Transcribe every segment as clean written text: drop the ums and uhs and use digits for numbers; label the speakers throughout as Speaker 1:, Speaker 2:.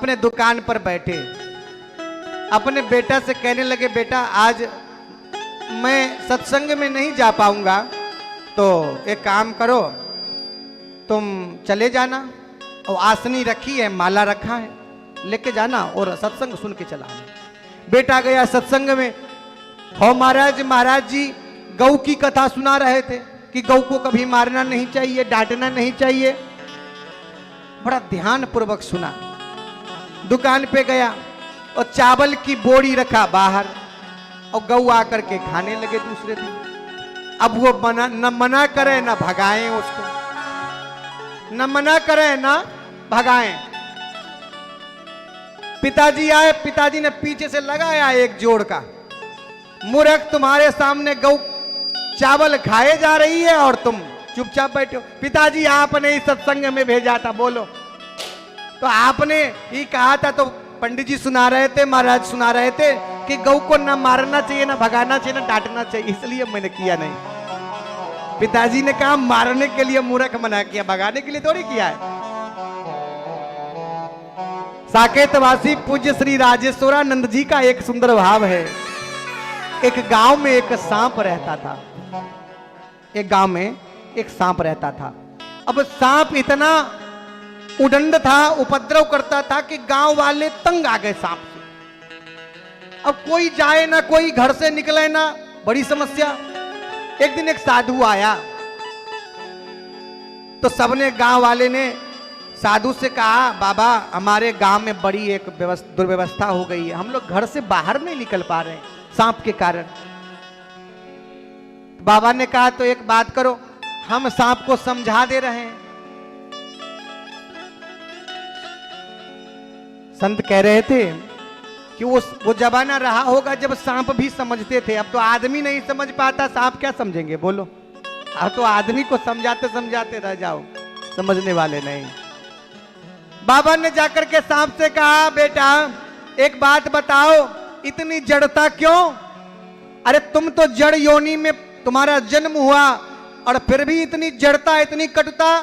Speaker 1: अपने दुकान पर बैठे, अपने बेटा से कहने लगे, बेटा आज मैं सत्संग में नहीं जा पाऊंगा, तो एक काम करो, तुम चले जाना और आसनी रखी है, माला रखा है, लेके जाना और सत्संग सुन के चला आना। बेटा गया सत्संग में। हो महाराज जी गौ की कथा सुना रहे थे कि गौ को कभी मारना नहीं चाहिए, डांटना नहीं चाहिए। बड़ा ध्यान पूर्वक सुना। दुकान पे गया और चावल की बोरी रखा बाहर और गौ आकर के खाने लगे दूसरे दिन। अब वो न मना करे न भगाएं उसको, न मना करे न भगाएं। पिताजी आए, पिताजी ने पीछे से लगाया एक जोड़ का, मूर्ख तुम्हारे सामने गौ चावल खाए जा रही है और तुम चुपचाप बैठे हो। पिताजी आपने ही सत्संग में भेजा था, बोलो। तो आपने ही कहा था, तो पंडित जी सुना रहे थे, महाराज सुना रहे थे कि गौ को ना मारना चाहिए, ना भगाना चाहिए, ना डांटना चाहिए, इसलिए मैंने किया नहीं। पिताजी ने कहा मारने के लिए मूर्ख मना किया, भगाने के लिए थोड़ी किया है। साकेतवासी पूज्य श्री राजेश्वरानंद जी का एक सुंदर भाव है। एक गांव में एक सांप रहता था, एक गांव में एक सांप रहता था। अब सांप इतना उदंड था, उपद्रव करता था कि गांव वाले तंग आ गए सांप से। अब कोई जाए ना, कोई घर से निकले ना, बड़ी समस्या। एक दिन एक साधु आया तो सबने, गांव वाले ने साधु से कहा, बाबा हमारे गांव में बड़ी एक दुर्व्यवस्था हो गई है, हम लोग घर से बाहर नहीं निकल पा रहे हैं सांप के कारण। बाबा ने कहा तो एक बात करो, हम सांप को समझा दे रहे हैं। संत कह रहे थे कि वो जमाना रहा होगा जब सांप भी समझते थे। अब तो आदमी नहीं समझ पाता, सांप क्या समझेंगे, बोलो। अब तो आदमी को समझाते समझाते रह जाओ, समझने वाले नहीं। बाबा ने जाकर के सांप से कहा, बेटा एक बात बताओ, इतनी जड़ता क्यों? अरे तुम तो जड़ योनि में तुम्हारा जन्म हुआ और फिर भी इतनी जड़ता, इतनी कटुता।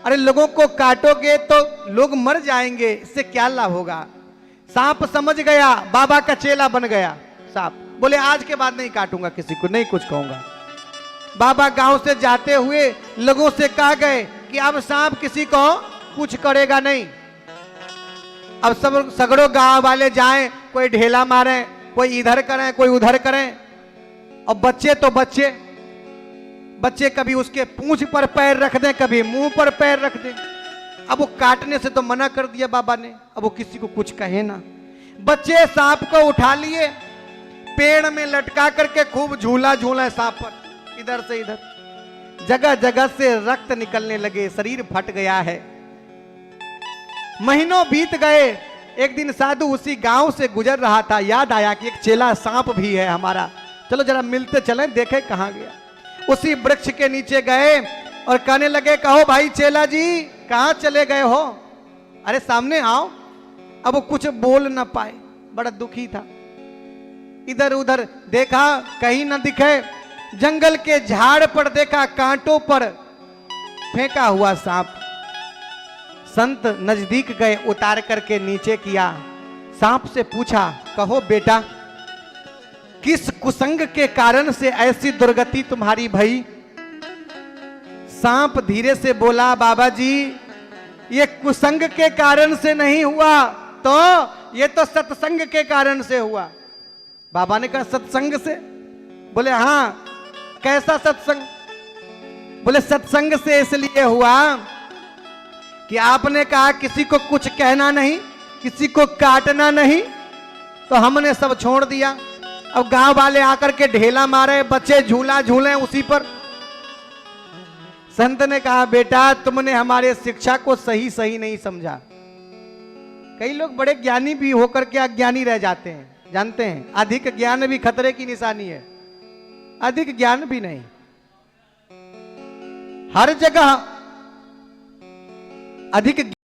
Speaker 1: अरे लोगों को काटोगे तो लोग मर जाएंगे, इससे क्या लाभ होगा? सांप समझ गया, बाबा का चेला बन गया। सांप बोले आज के बाद नहीं काटूंगा, किसी को नहीं कुछ कहूंगा। बाबा गांव से जाते हुए लोगों से कहा गए कि अब सांप किसी को कुछ करेगा नहीं। अब सब सगड़ों गांव वाले जाएं, कोई ढेला मारे, कोई इधर करें, कोई उधर करें। और बच्चे तो बच्चे कभी उसके पूंछ पर पैर रख दें, कभी मुंह पर पैर रख दें। अब वो काटने से तो मना कर दिया बाबा ने, अब वो किसी को कुछ कहे ना। बच्चे सांप को उठा लिए, पेड़ में लटका करके खूब झूला झूला सांप पर, इधर से इधर, जगह जगह से रक्त निकलने लगे, शरीर फट गया है। महीनों बीत गए। एक दिन साधु उसी गांव से गुजर रहा था, याद आया कि एक चेला सांप भी है हमारा, चलो जरा मिलते चलें, देखे कहां गया। उसी वृक्ष के नीचे गए और कहने लगे, कहो भाई चेला जी कहां चले गए हो? अरे सामने आओ। अब वो कुछ बोल ना पाए, बड़ा दुखी था। इधर उधर देखा, कहीं ना दिखे। जंगल के झाड़ पर देखा, कांटों पर फेंका हुआ सांप। संत नजदीक गए, उतार करके नीचे किया। सांप से पूछा, कहो बेटा किस कुसंग के कारण से ऐसी दुर्गति तुम्हारी भई? सांप धीरे से बोला, बाबा जी ये कुसंग के कारण से नहीं हुआ, तो ये तो सत्संग के कारण से हुआ। बाबा ने कहा सत्संग से? बोले हाँ। कैसा सत्संग? बोले सत्संग से इसलिए हुआ कि आपने कहा किसी को कुछ कहना नहीं, किसी को काटना नहीं, तो हमने सब छोड़ दिया। अब गांव वाले आकर के ढेला मारे, बच्चे झूला झूले उसी पर। संत ने कहा, बेटा तुमने हमारे शिक्षा को सही सही नहीं समझा। कई लोग बड़े ज्ञानी भी होकर के अज्ञानी रह जाते हैं, जानते हैं? अधिक ज्ञान भी खतरे की निशानी है। अधिक ज्ञान भी नहीं, हर जगह अधिक